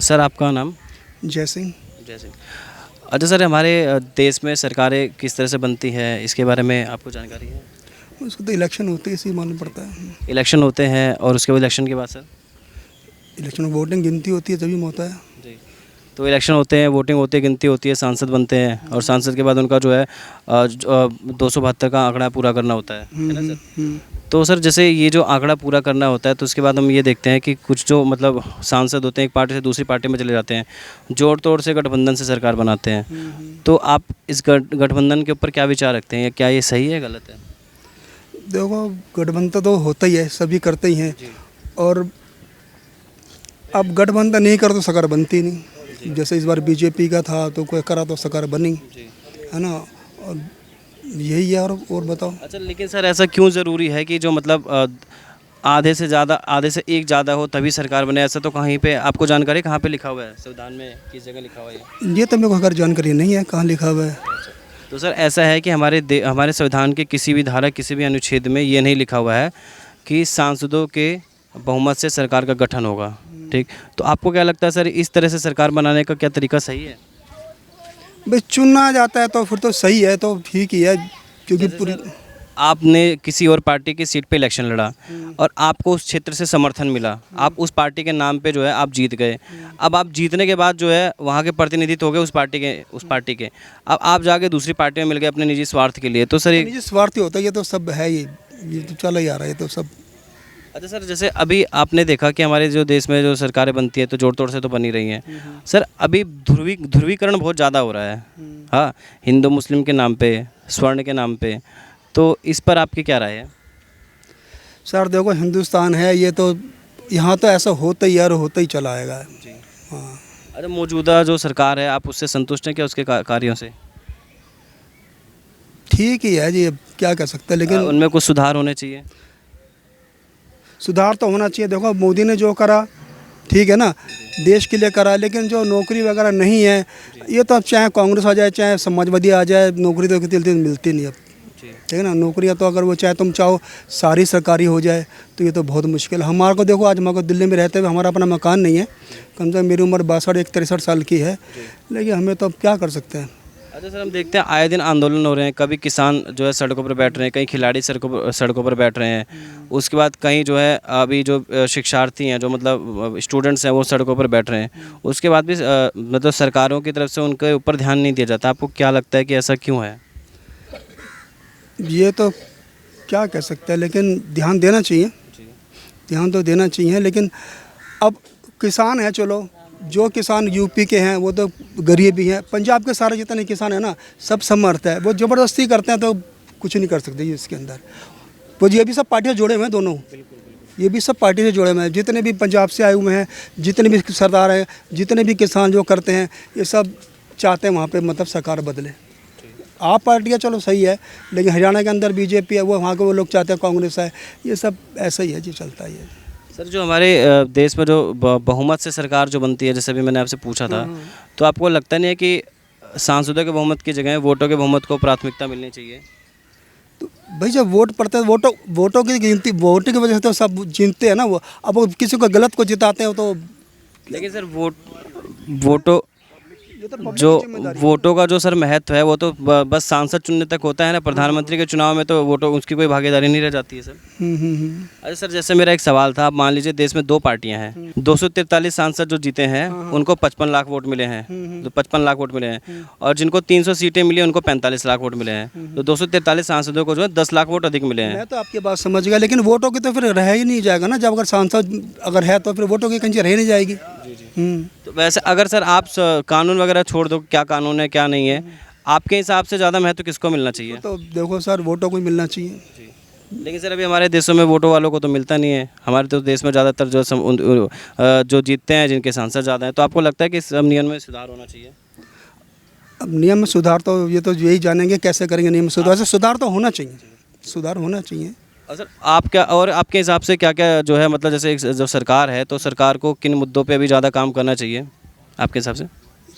Sir आपका नाम? जय सिंह। जय सिंह। अच्छा सर, हमारे देश में सरकारें किस तरह से बनती है, इसके बारे में आपको जानकारी है? उसको तो इलेक्शन होते ही इसी मालूम पड़ता है। इलेक्शन होते हैं और उसके बाद इलेक्शन के बाद सर? इलेक्शन में वोटिंग गिनती होती है तभी होता है। जी। तो इलेक्शन होते हैं, वोटिंग होती है, गिनती होती है, सांसद बनते हैं और सांसद के बाद उनका जो है 272 का आंकड़ा पूरा करना होता है ना सर? तो सर जैसे ये जो आंकड़ा पूरा करना होता है तो उसके बाद हम ये देखते हैं कि कुछ जो मतलब सांसद होते हैं एक पार्टी से दूसरी पार्टी में चले जाते हैं, जोड़ तोड़ से गठबंधन से सरकार बनाते हैं। तो आप इस गठबंधन के ऊपर क्या विचार रखते हैं, या क्या ये सही है, गलत है? देखो, गठबंधन तो होता ही है, सभी करते ही हैं। और अब गठबंधन नहीं करो तो सरकार बनती नहीं। जैसे इस बार बीजेपी का था तो कोई करा तो सरकार बनी, है ना। और यही है। और बताओ। अच्छा, लेकिन सर ऐसा क्यों ज़रूरी है कि जो मतलब आधे से एक ज़्यादा हो तभी सरकार बने? ऐसा तो कहीं पे आपको जानकारी कहाँ पे लिखा हुआ है, संविधान में किस जगह लिखा हुआ है ये तो मेरे को अगर जानकारी नहीं है कहाँ लिखा हुआ है। तो सर ऐसा है कि हमारे संविधान के किसी भी धारा, किसी भी अनुच्छेद में ये नहीं लिखा हुआ है कि सांसदों के बहुमत से सरकार का गठन होगा। ठीक, तो आपको क्या लगता है सर, इस तरह से सरकार बनाने का क्या तरीका सही है? भाई चुना जाता है तो फिर तो सही है, तो ठीक ही है। क्योंकि पूरी आपने किसी और पार्टी की सीट पे इलेक्शन लड़ा और आपको उस क्षेत्र से समर्थन मिला, आप उस पार्टी के नाम पे जो है आप जीत गए। अब आप जीतने के बाद जो है वहाँ के प्रतिनिधित्व हो गए उस पार्टी के अब आप जाके दूसरी पार्टी में मिल गए अपने निजी स्वार्थ के लिए। तो सर निजी स्वार्थ ही होता है, ये तो सब है। ये तो चला ही आ रहा है, ये तो सब। अच्छा सर, जैसे अभी आपने देखा कि हमारे जो देश में जो सरकारें बनती है तो जोड़ तोड़ से तो बनी रही हैं सर। अभी ध्रुवीकरण बहुत ज़्यादा हो रहा है, हाँ, हिंदू मुस्लिम के नाम पे, स्वर्ण के नाम पे। तो इस पर आपकी क्या राय है? सर देखो, हिंदुस्तान है ये, तो यहाँ तो ऐसा होता ही है और होता ही चला आएगा। जी हाँ। अच्छा, मौजूदा जो सरकार है आप उससे संतुष्ट हैं क्या, उसके कार्यों से? ठीक ही है जी, अब क्या कर सकते हैं। लेकिन उनमें कुछ सुधार होने चाहिए। सुधार तो होना चाहिए। देखो, मोदी ने जो करा ठीक है ना, देश के लिए करा। लेकिन जो नौकरी वगैरह नहीं है, ये तो अब चाहे कांग्रेस आ जाए चाहे समाजवादी आ जाए, नौकरी तो मिलती नहीं अब। ठीक है ना, नौकरियाँ तो अगर वो तुम चाहो सारी सरकारी हो जाए तो ये तो बहुत मुश्किल है। हमारे को देखो, आज हमारे को दिल्ली में रहते हुए हमारा अपना मकान नहीं है। कम से कम मेरी उम्र 62-63 साल की है, लेकिन हमें तो अब क्या कर सकते हैं। अच्छा सर, हम देखते हैं आए दिन आंदोलन हो रहे हैं, कभी किसान जो है सड़कों पर बैठ रहे हैं, कहीं खिलाड़ी सड़कों पर बैठ रहे हैं। उसके बाद कहीं जो है अभी जो शिक्षार्थी हैं, जो मतलब स्टूडेंट्स हैं, वो सड़कों पर बैठ रहे हैं। उसके बाद भी मतलब सरकारों की तरफ से उनके ऊपर ध्यान नहीं दिया जाता। आपको क्या लगता है कि ऐसा क्यों है? ये तो क्या कह सकते हैं, लेकिन ध्यान देना चाहिए। ध्यान तो देना चाहिए, लेकिन अब किसान है, चलो जो किसान यूपी के हैं वो तो गरीब ही हैं। पंजाब के सारे जितने किसान हैं ना, सब समर्थ है। वो ज़बरदस्ती करते हैं तो कुछ नहीं कर सकते इसके अंदर। वो ये भी सब पार्टियाँ जोड़े हुए हैं दोनों, ये भी सब पार्टी से जुड़े हुए हैं। जितने भी पंजाब से आए हुए हैं, जितने भी सरदार हैं, जितने भी किसान जो करते हैं, ये सब चाहते हैं वहाँ पे मतलब सरकार बदले। आप पार्टियाँ चलो सही है, लेकिन हरियाणा के अंदर बीजेपी है, वो वहाँ के वो लोग चाहते हैं कांग्रेस है। ये सब ऐसा ही है जी, चलता ही है। सर जो हमारे देश में जो बहुमत से सरकार जो बनती है, जैसे भी मैंने आपसे पूछा था, तो आपको लगता नहीं है कि सांसदों के बहुमत की जगह वोटों के बहुमत को प्राथमिकता मिलनी चाहिए? तो भाई जब वोट पड़ते हैं, वोटों की गिनती, वोटों की वजह से तो सब जीतते हैं ना। वो अब वो किसी को गलत को जिताते हैं तो। लेकिन सर वोटों जो वोटों का जो सर महत्व है वो तो बस सांसद चुनने तक होता है ना। प्रधानमंत्री के चुनाव में तो वोटों उसकी कोई भागीदारी नहीं रह जाती है सर। अच्छा सर, जैसे मेरा एक सवाल था, आप मान लीजिए देश में 2 पार्टियां हैं, 243 सांसद जो जीते हैं उनको 55 लाख वोट मिले हैं, तो 55 लाख वोट मिले हैं, और जिनको 300 सीटें मिली उनको 45 लाख वोट मिले हैं। तो 243 सांसदों को जो है 10 लाख वोट अधिक मिले हैं। मैं तो आपकी बात समझ गया, लेकिन वोटों की तो फिर रह ही नहीं जाएगा ना। जब अगर सांसद अगर है तो फिर वोटों की कंची रह नहीं जाएगी। तो वैसे अगर सर आप कानून वगैरह छोड़ दो, क्या कानून है क्या नहीं है, आपके हिसाब से ज़्यादा महत्व किसको मिलना चाहिए? तो देखो सर, वोटों को ही मिलना चाहिए। लेकिन सर अभी हमारे देशों में वोटों वालों को तो मिलता नहीं है। हमारे तो देश में ज़्यादातर जो जीतते हैं, जिनके सांसद ज़्यादा हैं। तो आपको लगता है कि इस नियम में सुधार होना चाहिए? अब नियम में सुधार तो ये तो यही जानेंगे कैसे करेंगे नियम में सुधार। से सुधार तो होना चाहिए, सुधार होना चाहिए। सर आप क्या, और आपके हिसाब से क्या क्या जो है, मतलब जैसे एक जो सरकार है, तो सरकार को किन मुद्दों पे अभी ज़्यादा काम करना चाहिए आपके हिसाब से?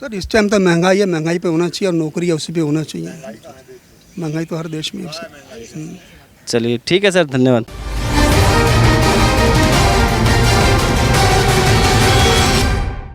सर इस टाइम तो महंगाई है, महंगाई पे होना चाहिए, और नौकरी है उसी पे होना चाहिए। महंगाई तो हर देश में है। चलिए ठीक है सर, धन्यवाद।